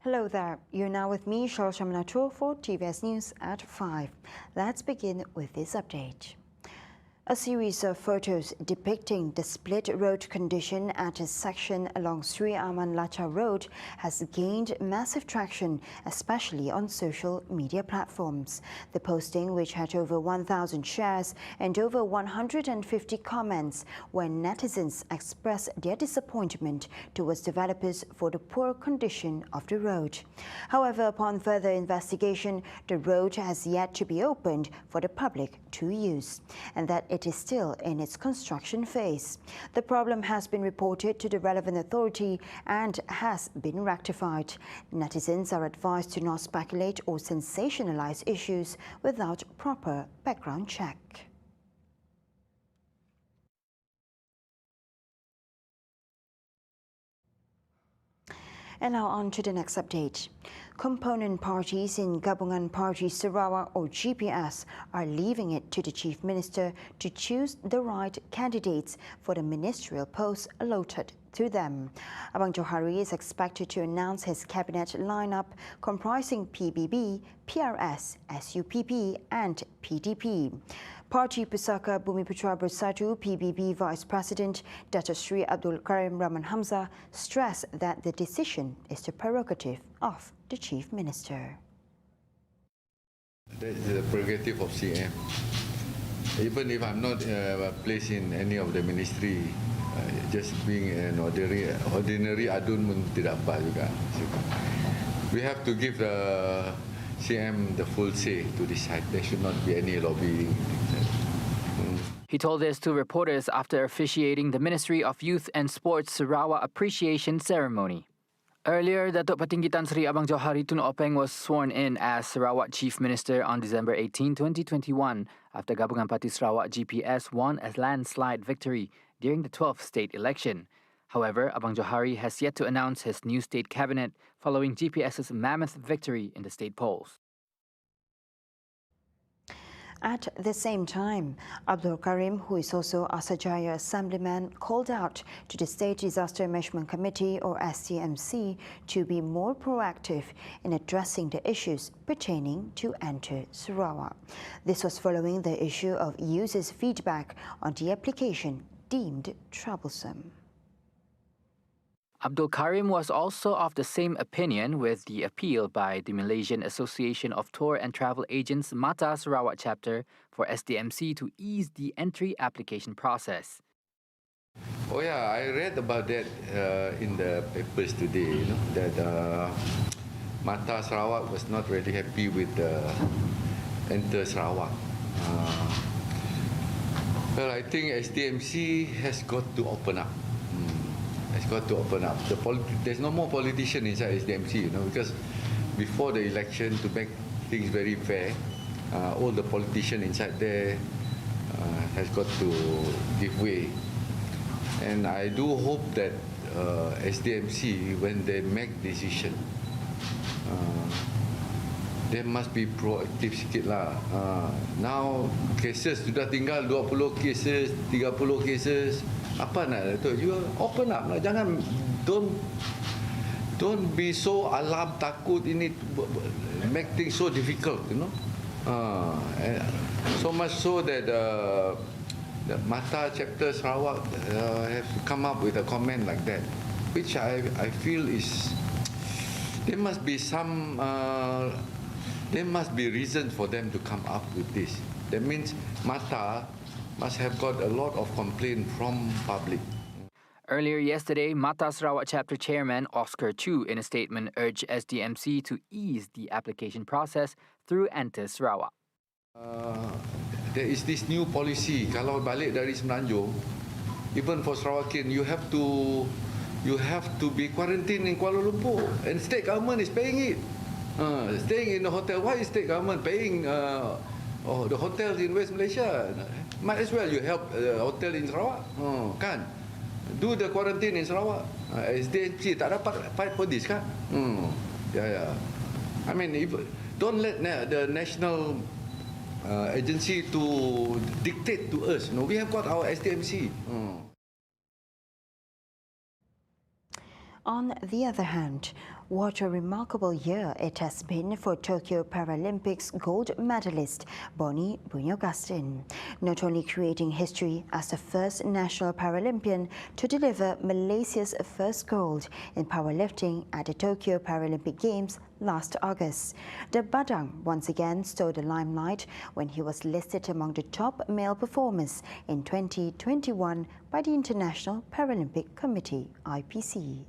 Hello there. You're now with me, Charles Shamanatro, for TVS News at 5. Let's begin with this update. A series of photos depicting the split road condition at a section along Sri Aman Lacha Road has gained massive traction, especially on social media platforms. The posting, which had over 1,000 shares and over 150 comments, where netizens expressed their disappointment towards developers for the poor condition of the road. However, upon further investigation, the road has yet to be opened for the public to use, and that it is still in its construction phase. The problem has been reported to the relevant authority and has been rectified. Netizens are advised to not speculate or sensationalize issues without proper background check. And now on to the next update. Component parties in Gabungan Party Sarawak or GPS are leaving it to the Chief Minister to choose the right candidates for the ministerial posts allotted to them. Abang Johari is expected to announce his cabinet lineup comprising PBB, PRS, SUPP and PDP. Parti Pusaka Bumiputra Bersatu PBB Vice President Dato Sri Abdul Karim Rahman Hamzah stressed that the decision is the prerogative of the Chief Minister. That is the prerogative of CM. Even if I'm not placed in any of the ministry, just being an ordinary adun pun tidak apa juga. We have to give the CM the full say to decide. There should not be any lobbying. He told this to reporters after officiating the Ministry of Youth and Sports Sarawak Appreciation Ceremony. Earlier, Datuk Petinggi Tan Sri Abang Johari Tun Openg was sworn in as Sarawak Chief Minister on December 18, 2021, after Gabungan Parti Sarawak GPS won a landslide victory during the 12th state election. However, Abang Johari has yet to announce his new state cabinet following GPS's mammoth victory in the state polls. At the same time, Abdul Karim, who is also Asajaya Assemblyman, called out to the State Disaster Management Committee or SDMC to be more proactive in addressing the issues pertaining to Enter Sarawak. This was following the issue of users' feedback on the application deemed troublesome. Abdul Karim was also of the same opinion with the appeal by the Malaysian Association of Tour and Travel Agents Mata Sarawak chapter for SDMC to ease the entry application process. Oh yeah, I read about that in the papers today, that Mata Sarawak was not really happy with Enter Sarawak. Well, I think SDMC has got to open up. It's got to open up. There's no more politician inside SDMC, because before the election, to make things very fair, all the politicians inside there has got to give way. And I do hope that SDMC, when they make decision, they must be proactive sikit lah. Now cases sudah tinggal 20 cases, 30 cases. Apa nak tu? You open up lah. Jangan don't be so alarm, takut ini, make things so difficult, so much so that the Mata chapter Sarawak have to come up with a comment like that, which I feel is there must be some there must be reasons for them to come up with this. That means Mata must have got a lot of complaint from public. Earlier yesterday, Mata Sarawak Chapter Chairman Oscar Chu in a statement urged SDMC to ease the application process through Enter Sarawak. There is this new policy, kalau balik dari Semenanjung, even for Sarawakian, you have to be quarantined in Kuala Lumpur, and state government is paying it. Staying in the hotel, why is state government paying the hotels in West Malaysia? Might as well you help hotel in Sarawak, kan? Do the quarantine in Sarawak. SDMC tak dapat fight for this, kan? I mean, don't let the national agency to dictate to us. We have got our STMC. On the other hand, what a remarkable year it has been for Tokyo Paralympics gold medalist Bonnie Bunyo-Gastin, not only creating history as the first national Paralympian to deliver Malaysia's first gold in powerlifting at the Tokyo Paralympic Games last August. The Badang once again stole the limelight when he was listed among the top male performers in 2021 by the International Paralympic Committee, IPC.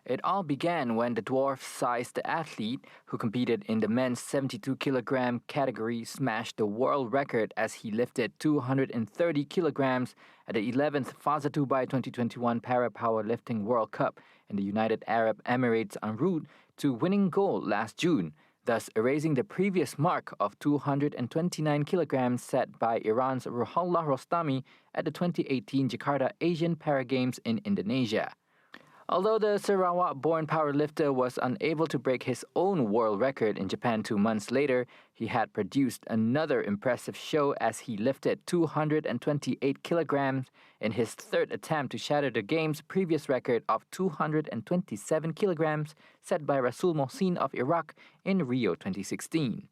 It all began when the dwarf-sized athlete who competed in the men's 72-kilogram category smashed the world record as he lifted 230 kilograms at the 11th Fasa Dubai 2021 Para Powerlifting World Cup in the United Arab Emirates en route to winning gold last June, thus erasing the previous mark of 229 kilograms set by Iran's Ruhollah Rostami at the 2018 Jakarta Asian Para Games in Indonesia. Although the Sarawak-born powerlifter was unable to break his own world record in Japan 2 months later, he had produced another impressive show as he lifted 228 kilograms in his third attempt to shatter the game's previous record of 227 kilograms set by Rasul Mohsin of Iraq in Rio 2016.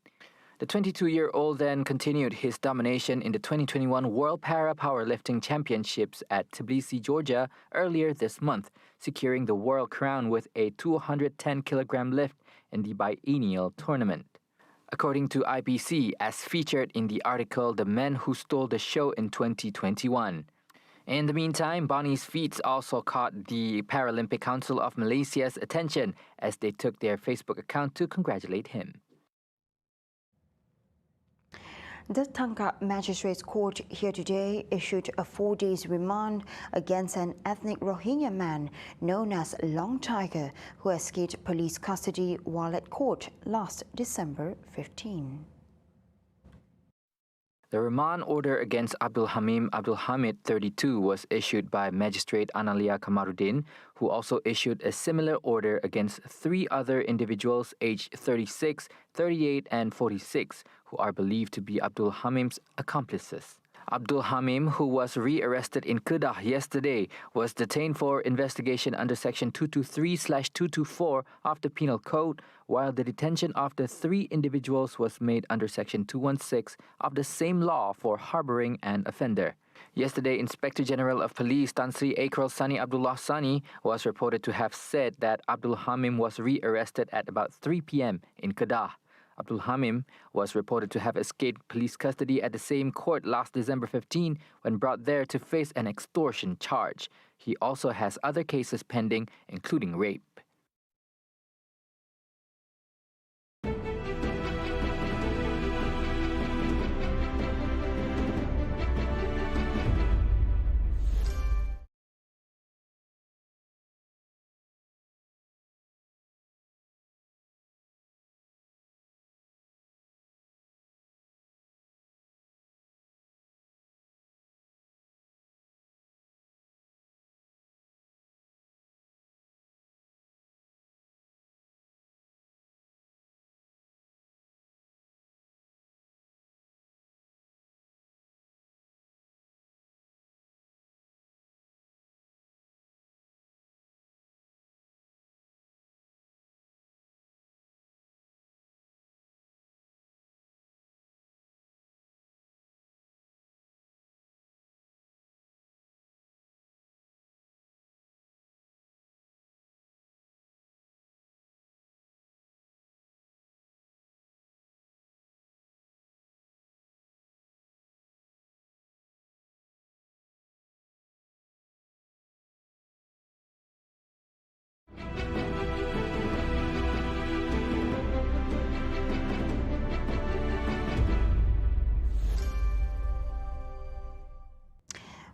The 22-year-old then continued his domination in the 2021 World Para Powerlifting Championships at Tbilisi, Georgia earlier this month, securing the world crown with a 210-kilogram lift in the biennial tournament. According to IPC, as featured in the article The Men Who Stole the Show in 2021. In the meantime, Bonnie's feats also caught the Paralympic Council of Malaysia's attention as they took their Facebook account to congratulate him. The Tangkap Magistrates Court here today issued a 4-day remand against an ethnic Rohingya man known as Long Tiger who escaped police custody while at court last December 15. The remand order against Abdul Hamid, 32, was issued by Magistrate Analia Kamarudin, who also issued a similar order against 3 other individuals aged 36, 38 and 46, who are believed to be Abdul Hamid's accomplices. Abdul Hamid, who was re-arrested in Kedah yesterday, was detained for investigation under Section 223/224 of the Penal Code, while the detention of the 3 individuals was made under Section 216 of the same law for harboring an offender. Yesterday, Inspector General of Police Tan Sri Ekrol Sani Abdullah Sani was reported to have said that Abdul Hamid was re-arrested at about 3 p.m. in Kedah. Abdul Hamid was reported to have escaped police custody at the same court last December 15 when brought there to face an extortion charge. He also has other cases pending, including rape.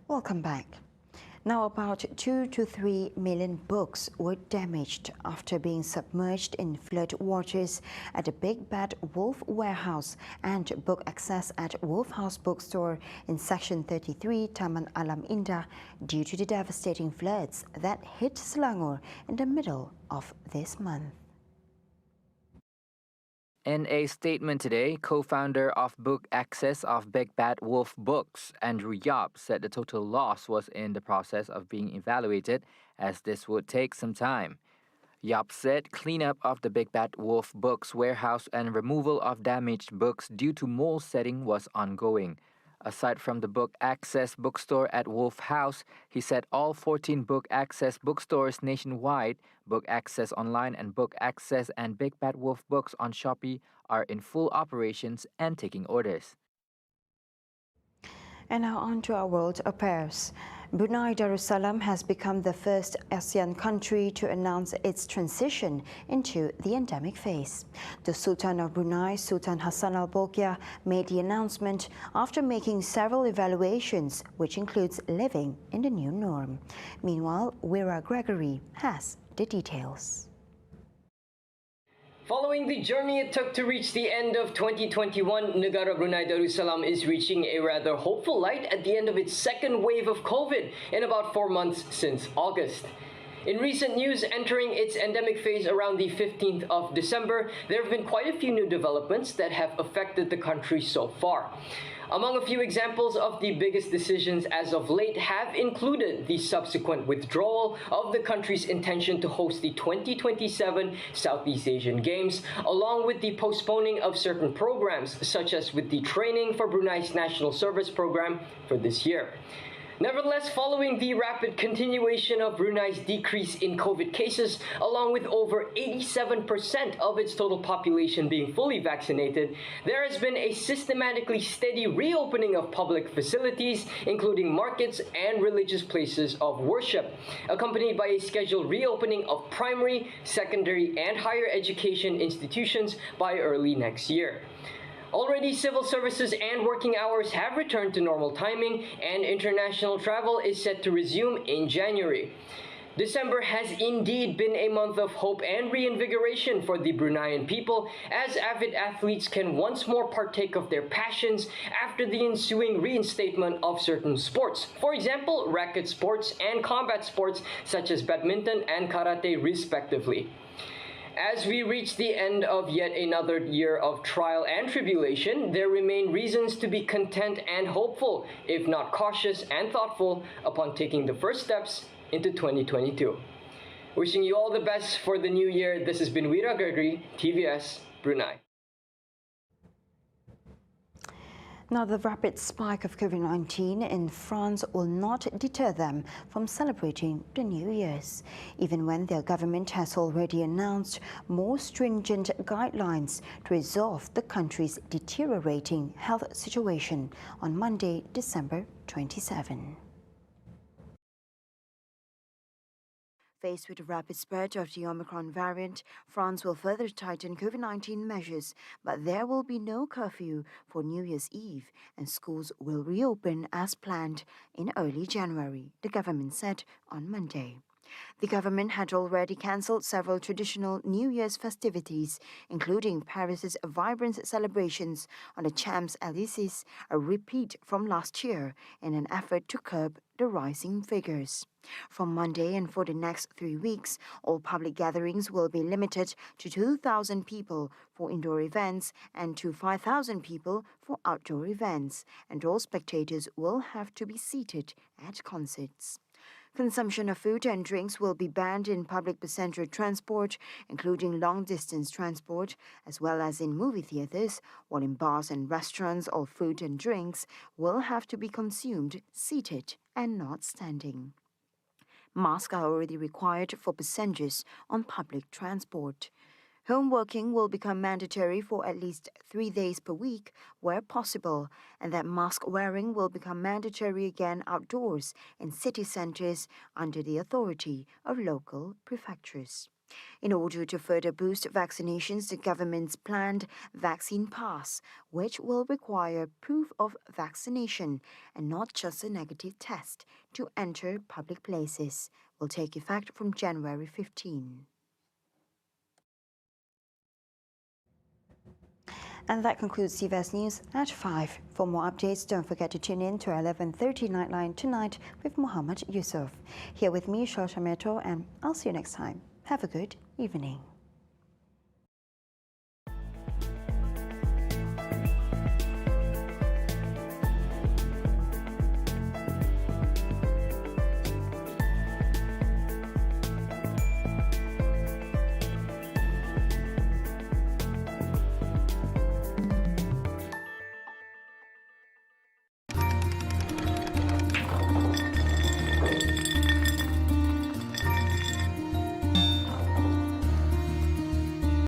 Welcome back. Now, about 2 to 3 million books were damaged after being submerged in flood waters at the Big Bad Wolf Warehouse and Book Access at Wolf House Bookstore in Section 33 Taman Alam Indah due to the devastating floods that hit Selangor in the middle of this month. In a statement today, co-founder of Book Access of Big Bad Wolf Books, Andrew Yap, said the total loss was in the process of being evaluated, as this would take some time. Yap said cleanup of the Big Bad Wolf Books warehouse and removal of damaged books due to mold setting was ongoing. Aside from the Book Access bookstore at Wolf House, he said all 14 Book Access bookstores nationwide, Book Access Online and Book Access and Big Bad Wolf Books on Shopee are in full operations and taking orders. And now on to our world affairs. Brunei Darussalam has become the first ASEAN country to announce its transition into the endemic phase. The Sultan of Brunei, Sultan Hassan Al Bolkiah, made the announcement after making several evaluations, which includes living in the new norm. Meanwhile, Wira Gregory has the details. Following the journey it took to reach the end of 2021, Negara Brunei Darussalam is reaching a rather hopeful light at the end of its second wave of COVID in about 4 months since August. In recent news, entering its endemic phase around the 15th of December, there have been quite a few new developments that have affected the country so far. Among a few examples of the biggest decisions as of late have included the subsequent withdrawal of the country's intention to host the 2027 Southeast Asian Games, along with the postponing of certain programs, such as with the training for Brunei's National Service program for this year. Nevertheless, following the rapid continuation of Brunei's decrease in COVID cases, along with over 87% of its total population being fully vaccinated, there has been a systematically steady reopening of public facilities, including markets and religious places of worship, accompanied by a scheduled reopening of primary, secondary, and higher education institutions by early next year. Already, civil services and working hours have returned to normal timing, and international travel is set to resume in January. December has indeed been a month of hope and reinvigoration for the Bruneian people, as avid athletes can once more partake of their passions after the ensuing reinstatement of certain sports. For example, racket sports and combat sports such as badminton and karate respectively. As we reach the end of yet another year of trial and tribulation, there remain reasons to be content and hopeful, if not cautious and thoughtful, upon taking the first steps into 2022. Wishing you all the best for the new year. This has been Wira Gregory, TVS, Brunei. Now, the rapid spike of COVID-19 in France will not deter them from celebrating the New Year's, even when their government has already announced more stringent guidelines to resolve the country's deteriorating health situation on Monday, December 27. Faced with the rapid spread of the Omicron variant, France will further tighten COVID-19 measures, but there will be no curfew for New Year's Eve, and schools will reopen as planned in early January, the government said on Monday. The government had already cancelled several traditional New Year's festivities, including Paris's vibrant celebrations on the Champs-Élysées, a repeat from last year in an effort to curb the rising figures. From Monday and for the next 3 weeks, all public gatherings will be limited to 2,000 people for indoor events and to 5,000 people for outdoor events, and all spectators will have to be seated at concerts. Consumption of food and drinks will be banned in public passenger transport, including long-distance transport, as well as in movie theaters, while in bars and restaurants, all food and drinks will have to be consumed seated and not standing. Masks are already required for passengers on public transport. Home working will become mandatory for at least 3 days per week where possible, and that mask wearing will become mandatory again outdoors in city centres under the authority of local prefectures. In order to further boost vaccinations, the government's planned vaccine pass, which will require proof of vaccination and not just a negative test to enter public places, will take effect from January 15. And that concludes TVS News at 5. For more updates, don't forget to tune in to our 11:30 Nightline tonight with Muhammad Yusuf. Here with me, Shal Shameto, and I'll see you next time. Have a good evening.